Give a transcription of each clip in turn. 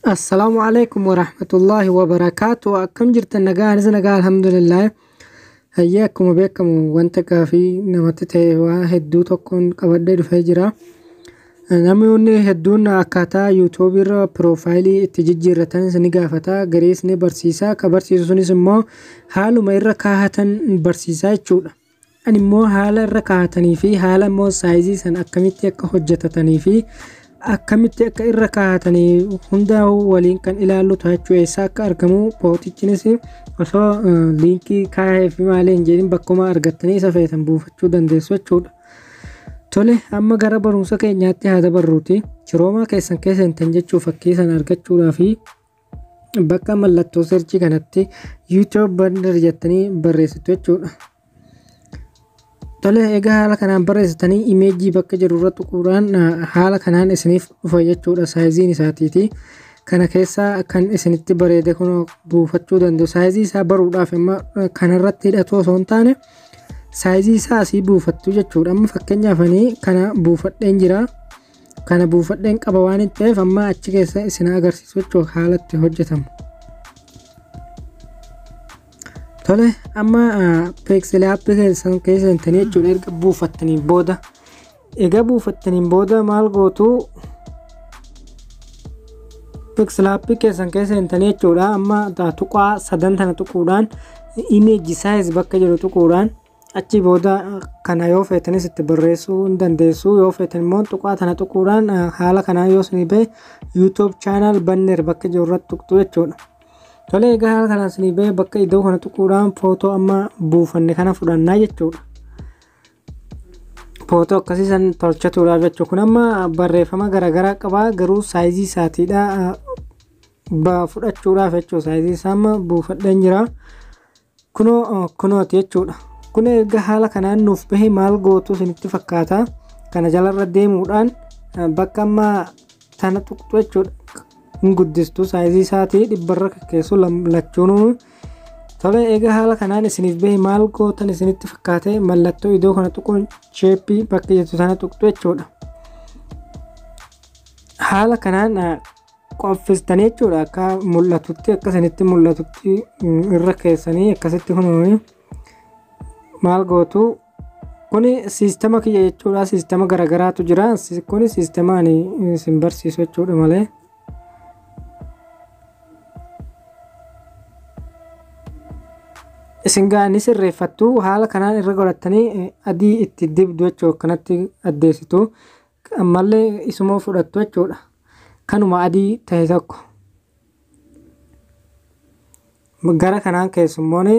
السلام عليكم ورحمة الله وبركاته. كم جرت النجار زنجار الحمد لله. هياكم وبيكم وانت كافي نمتته واحد دو تكون قبل الفجرة. نموني هدون أكاتا يوتيوبر بروفايلي تججير رتن سنجافتا غريس نبرسيسا كبرسيسو سنسمو حالو مير كاهتن برسيسا يجودا. أني مو حال ركاهتني في حال مو سايزي سن أكميتي كحجتتني في akkamitti akka irra kaa'atanii hundaa'u waliin kan ilaallu taachuu eessaa akka argamu pootichinis osoo liinkii kaa'ee fi malee hin jedhin bakkuma argattanii isa feetan buufachuu dandeessu jechuudha. Tole amma gara barumsa keenyaatti haa dabarruuti. Ciroomaa keessan keessa hintan jechuu fakkii sana argachuudhaa fi bakka mallattoo seerchii kanatti YouTube banner jettanii barreessitu jechuudha. Tole egaa haala kanaan barreessitanii imeejii bakka jiru irratti tuquudhaan haala kanaan isiniif dhufa jechuudha saayiziin isaatiiti. Kana keessaa kan isinitti bareede kun buufachuu danda'u. Saayizii isaa baruudhaaf amma kanarratti hidhatoo osoo hin taane saayizii isaa asii buufattu jechuudha. Amma fakkeenyaaf kana buufadheen jira. Kana buufadheen qaba waan hin ta'eef amma achi keessa isin agarsiisu jechuudha haala itti hojjetamu. Tole amma peeksilee aappii keessan keessa hintanii jechuudha erga buufattaniin booda. Egaa buufattaniin booda maal gootu peeksilee aappii keessan keessa hintanii jechuudha amma tuqaa sadan tana tuquudhaan imeeji saayiz bakka jiru tuquudhaan achi booda kana yoo feetanis itti barreessuu hin dandeessu. Yoo feetan immoo tuqaa tana tuquudhaan haala kanaan yoo isin bee YouTube channel banner bakka jiru irratti tuqxu jechuudha. Tole egaa haala kanaan isin bee bakka iddoo kana tuquudhaan footoo amma buufanne kana fudhannaa jechuudha. Footoo akkasii san tolchatuudhaaf jechuudha. Kun amma barreeffama garaagaraa qaba garuu saayizii isaatiidha fudhachuudhaaf jechuudha. Saayizii isaa amma buufadheen jira. Kunooti jechuudha. Kun egaa haala kanaan nuuf bahe maal gootu isinitti fakkaata. Kana jalarra deemuudhaan bakka amma tana tuqxu jechuudha. Guddistu saayizii isaatii dhibbarra keessu lachuun. Tole egaa haala kanaan isiniif bahe maal gootan isinitti fakkaate mallattoo iddoo kana tuquun sheeppii bakka jirtu sana tuqxu jechuudha. Haala kanaan qoffistanii jechuudha akka mul'atutti akka isinitti mul'atutti irra keessanii akkasitti kunuuni maal gootu. Kuni siistama kiyya jechuudha. Siistama garaagaraatu jira. Kuni siistamaan isin barsiisu jechuudha malee. Isin gaanii sirreeffattu haala kanaan irra godhattanii adii itti dibdu jechuudha kanatti addeessitu ammallee isuma fudhattu jechuudha. Kanuma adii ta'e tokko gara kanaan keessummoon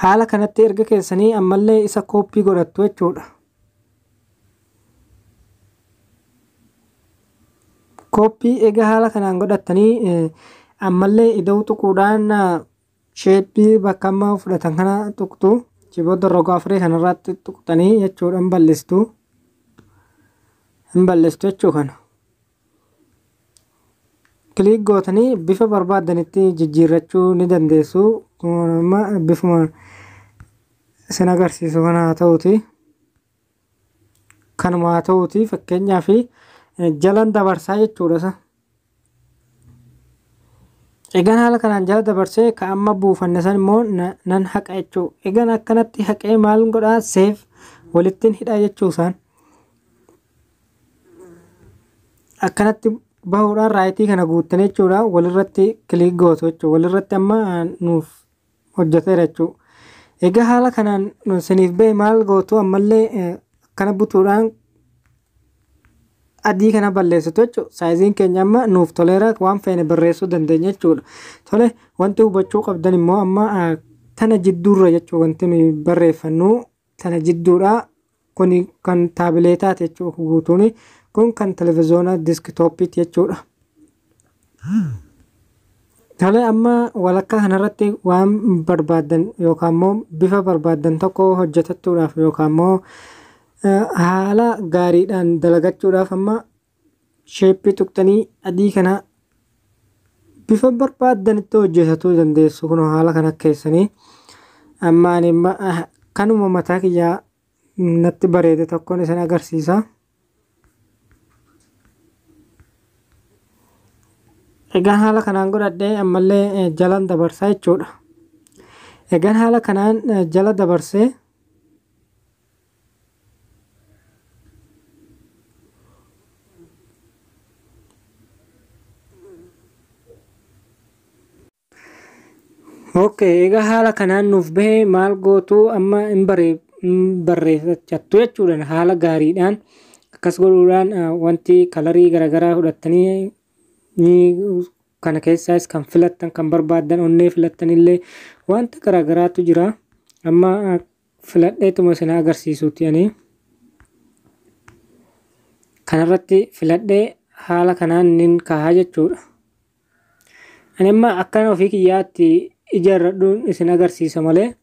haala kanatti erga keessanii ammallee isa kooppii godhattu jechuudha. Kooppii egaa haala kanaan godhattanii ammallee iddoo tuquudhaan sheeppii bakka amma fudhatan kana tuqxu. Booda roga afurii kanarratti tuqxanii jechuudha hin balleessitu jechuudha kana. Kiliik gootanii bifa barbaadanitti jijjiirrachuu ni dandeessu. Bifuma isin agarsiisu kana haa ta'uuti. Kanuma haa ta'uuti fakkeenyaaf jalan dabarsaa jechuudha. Egaan haala kanaan jala dabarsee ka amma buufanne san immoo nan haqa jechuudha. Egaan akkanatti haqee maal godhaa seef walittiin hidhaa jechuusaan. Akkanatti bahuudhaan raayitii kana guuttanii jechuudha walirratti kiliik gootu jechuudha. Walirratti amma nuuf hojjeteera jechuudha. Egaa haala kanaan isiniif bahe maal gootu ammallee akkana butuudhaan adii kana balleessitu jechuudha. Saayiziin keenya amma nuuf toleera waan feene barreessuu dandeenya jechuudha. Tole wanti hubachuu qabdan immoo amma tana jidduurra jechuudha wanti nuyi barreeffannu tana jidduudha. Kuni kan taabileetaati jechuudha guutuun. Kun kan televizoona diskitooppiiti jechuudha. Tole amma walakkaa kanarratti waan barbaadan yookaan immoo bifa barbaadan tokko hojjetachuudhaaf yookaan immoo haala gaariidhaan dalagachuudhaaf amma sheeppii tuqxanii adii kana bifa barbaadanitti hojjetatuu dandeessu. Kun haala kana keessanii amma kanuma mataa kiyyaa natti bareede tokkoon isin agarsiisa. Egaan haala kanaan godhadhee ammallee jalan dabarsaa jechuudha. Egaan haala kanaan jala dabarsee egaa haala kanaan nuuf bahee maal gootu amma hin barreeffachattu jechuudha. Haala gaariidhaan akkas godhuudhaan wanti kalarii garaagaraa fudhattanii kana keessaas kan filattan kan barbaadan onnee filattanillee wanta garaagaraatu jira. Amma filadheetuma isin agarsiisuuti ani kanarratti filadhee haala kanaan nin kaahaa jechuudha. Ani amma akkana ofii kiyyaatti ijaarradhuun isin agarsiisa malee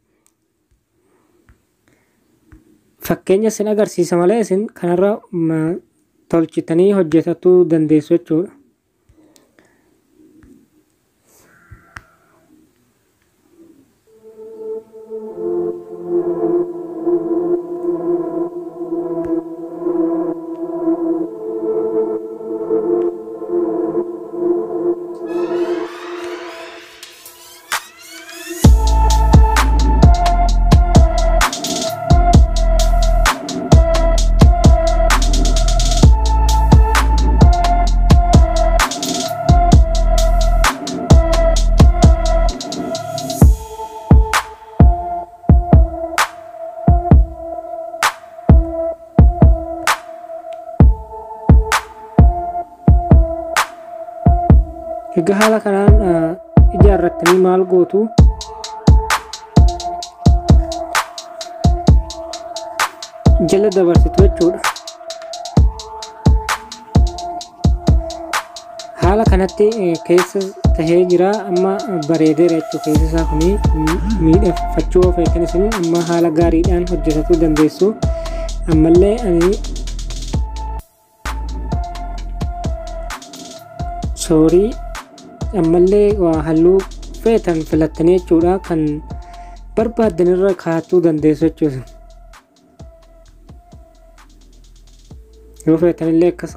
fakkeenya isin agarsiisa malee isin kanarra tolchitanii hojjetachuu dandeessu jechuudha. Egaa haala kanaan ijaarrattanii maal gootu jala dabarsitu jechuudha. Haala kanatti keessa tahee jira amma bareedeera jechuudha. Keessa isaa kuni miidhagfachuu of eeggan isin amma haala gaariidhaan hojjetachuu dandeessu. Ammallee ani ammallee halluu feetan filattanii jechuudha kan barbaadan irra kaa'achuu dandeessu jechuudha. Yoo feetanillee akkas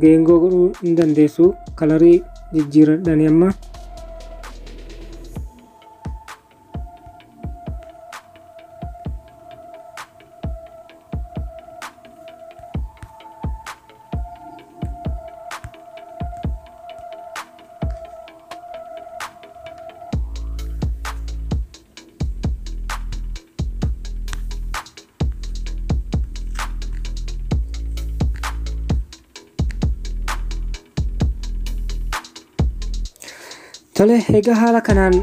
geengoo godhuu hin dandeessu kalarii jijjiiradhanii amma. Tole egaa haala kanaan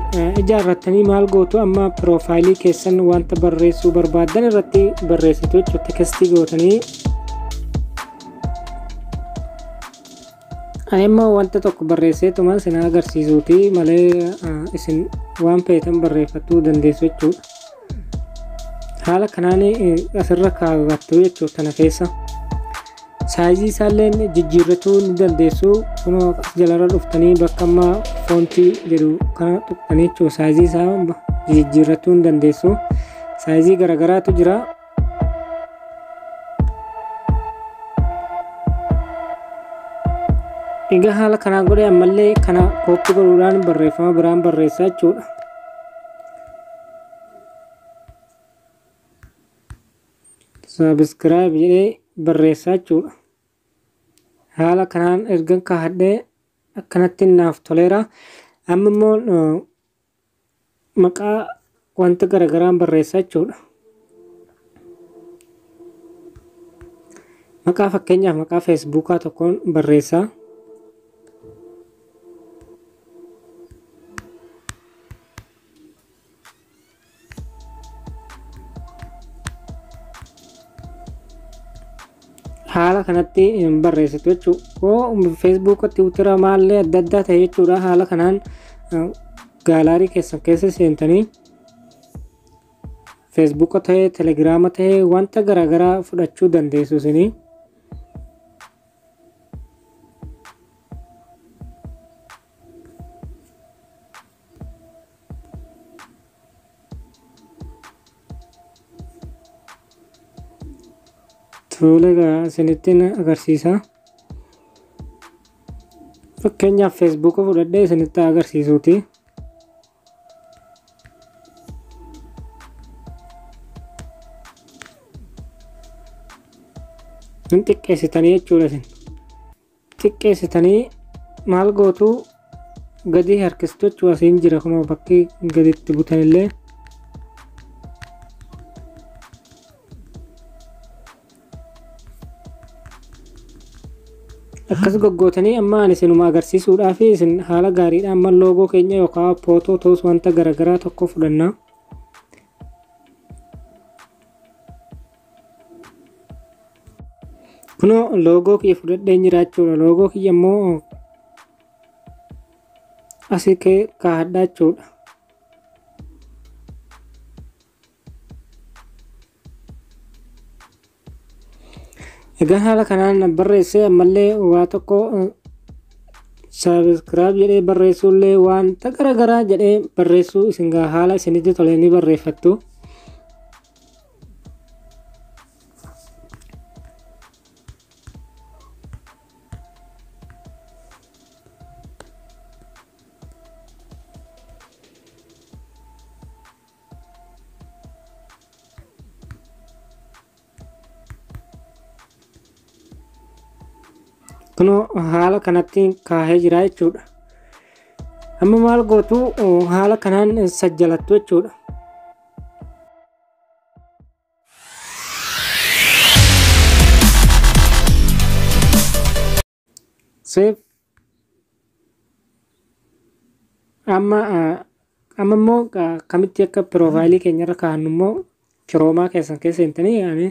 ijaarrattanii maal gootu amma piroofaayilii keessan wanta barreessuu barbaadan irratti barreessitu jechuudha. Tekstii gootanii ani immoo wanta tokko barreesseetuma isin agarsiisuuti malee isin waan feetan barreeffachuu dandeessu jechuudha. Haala kanaan asirra kaawwattu jechuudha kana keessa. Saayizii isaallee jijjiirrachuu ni dandeessu. Kunoo as jalarra dhuftanii bakka amma foontii jedhu kana tuqxanii jechuudha. Saayizii isaa jijjiirrachuu ni dandeessu. Saayizii garaagaraatu jira. Egaa haala kanaan godhee ammallee kana koppii godhuudhaan barreeffama biraan barreessaa jechuudha. Subscribe jedhee barreessaa jechuudha. Haala kanaan ergan kaahadhee akkanatti naaf toleera. Amma immoo maqaa wanta garaagaraan barreessaa jechuudha. Maqaa fakkeenyaaf maqaa feesbuukaa tokkoon barreessaa. Haala kanatti barreessitu jechuudha. Facebook, Twitter maallee adda addaa ta'e jechuudha. Haala kanaan gaalaarii keessan keessa seentanii Facebook ta'e, Telegram ta'e wanta garaagaraa fudhachuu dandeessu isinii. Tolegaa isinittiin agarsiisa. Fakkeenyaaf Facebook fudhadhee isinitti agarsiisuuti. Hin xiqqeessitanii jechuudha isin. Xiqqeessitanii maal gootu gadi harkistu jechuu asiin jira kunoo bakki gaditti butanillee. Akkas goggootanii amma ani isinuma agarsiisuudhaaf isin haala gaariidhaan amma loogoo keenya yookaan footoo ta'us wanta garaagaraa tokko fudhanna. Kunoo loogoo kiyya fudhadhee jira jechuudha. Loogoo kiyya immoo asii kaa'adhaa jechuudha. Egaa haala kanaan barreessee ammallee waa tokko subscribe jedhee barreessuullee wanta garaagaraa jedhee barreessuu isin gaa haala isinitti tolee ni barreeffattu. Kunoo haala kanatti kaahee jira jechuudha. Amma maal gootu haala kanaan sajjalattu jechuudha. Save. Amma immoo kamitti akka piroofaayilii keenyarra kaa'annu immoo kiroomaa keessa seentanii yaani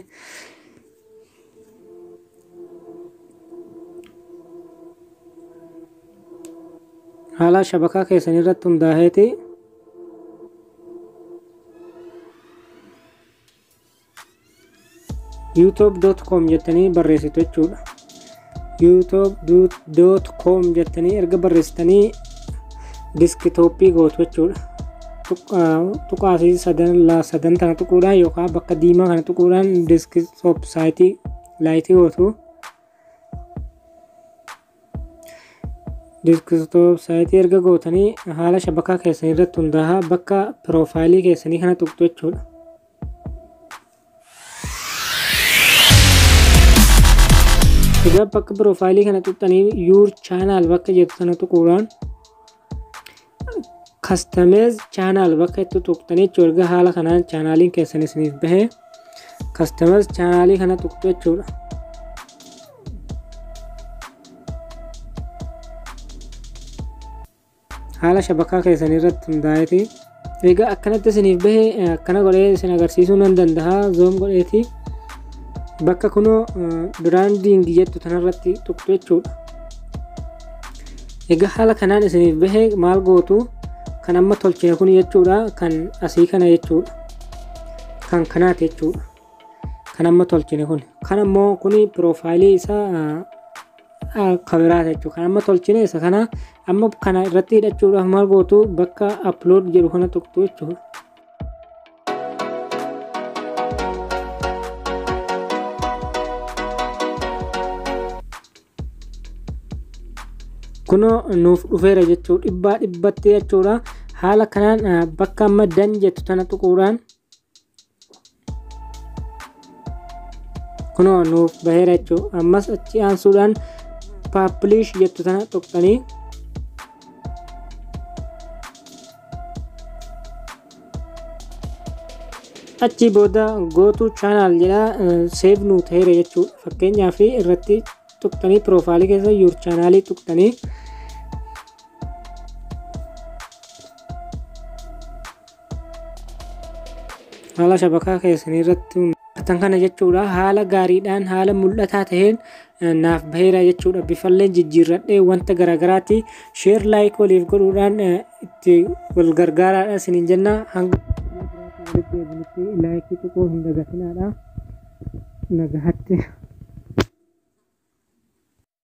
haala shabakaa keessan irratti hundaa'eeti youtube.com jettanii barreessitu jechuudha. youtube.com jettanii erga barreessitanii diskitooppii gootu jechuudha. Tuqaasii sadan tana tuquudhaan yookaan bakka diimaa kana tuquudhaan diskitoop saayitii laayitii gootu. Diskitoop saayitii erga gootanii haala shabakaa keessanii irratti hundaa'a bakka piroofaayilii keessanii kana tuqxu jechuudha. Egaa bakka piroofaayilii kana tuqxanii yuur chaanaal bakka jettu sana tuquudhaan kastameez chaanaal bakka itti tuqxanii jechuudha. Erga haala kanaan chaanaaliin keessan isiniif bahee kastameez chaanaalii kana tuqxu jechuudha. Haala shabakaa keessanii irratti hundaa'eeti. Egaa akkanatti isiniif bahee akkana godhee isin agarsiisuu nan danda'a. Zoom godheeti bakka kunoo biraandiing jettu tanarratti tuqxu jechuudha. Egaa haala kanaan isiniif bahee maal gootu kan amma tolchine kun jechuudha. Kan asii kana jechuudha. Kan kanaati jechuudha. Kan amma tolchine kun. Kan ammoo kuni piroofaayilii isaa kabiraata jechuudha. Kan amma tolchine isa kana amma kana irratti hidhachuudhaaf maal gootu bakka upload jedhu kana tuqxu jechuudha. Kunoo nuuf dhufeera jechuudha. Dhibbaa dhibbatti jechuudha. Haala kanaan bakka amma dan jettu tana tuquudhaan kunoo nuuf baheera jechuudha. Ammas achi aansuudhaan publish jettu tana tuqxanii achi booda gootu chaanaal jedha seef nuu ta'eera jechuudha. Fakkeenyaaf irratti tuqxanii piroofaayilii keessa yuur chaanaalii tuqxanii haala shabakaa keessanii irratti tan kana jechuudha. Haala gaariidhaan haala mul'ataa ta'een naaf baheera jechuudha. Bifallee jijjiirradhee wanta garaagaraatti sheer laayik waliif godhuudhaan itti wal gargaaraadha isiniin jenna. Hanga laayikii tuquu hin dagatinaadha. Nagahatti.